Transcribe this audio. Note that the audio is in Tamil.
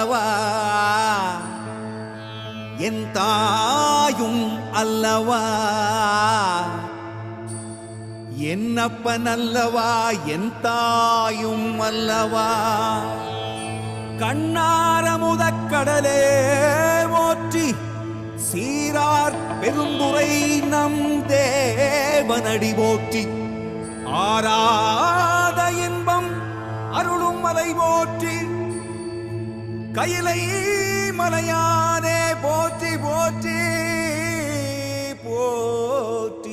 அல்லவா என் தாயும் அல்லவா என்னப்பன் அல்லவா என் தாயும் அல்லவா கண்ணாரமுதக்கடலே போற்றி சீரார் பெருந்துரை நம் தேவனடி போற்றி ஆராத இன்பம் அருளும் மலை போற்றி கையிலை மலையானே போற்றி போற்றி போற்றி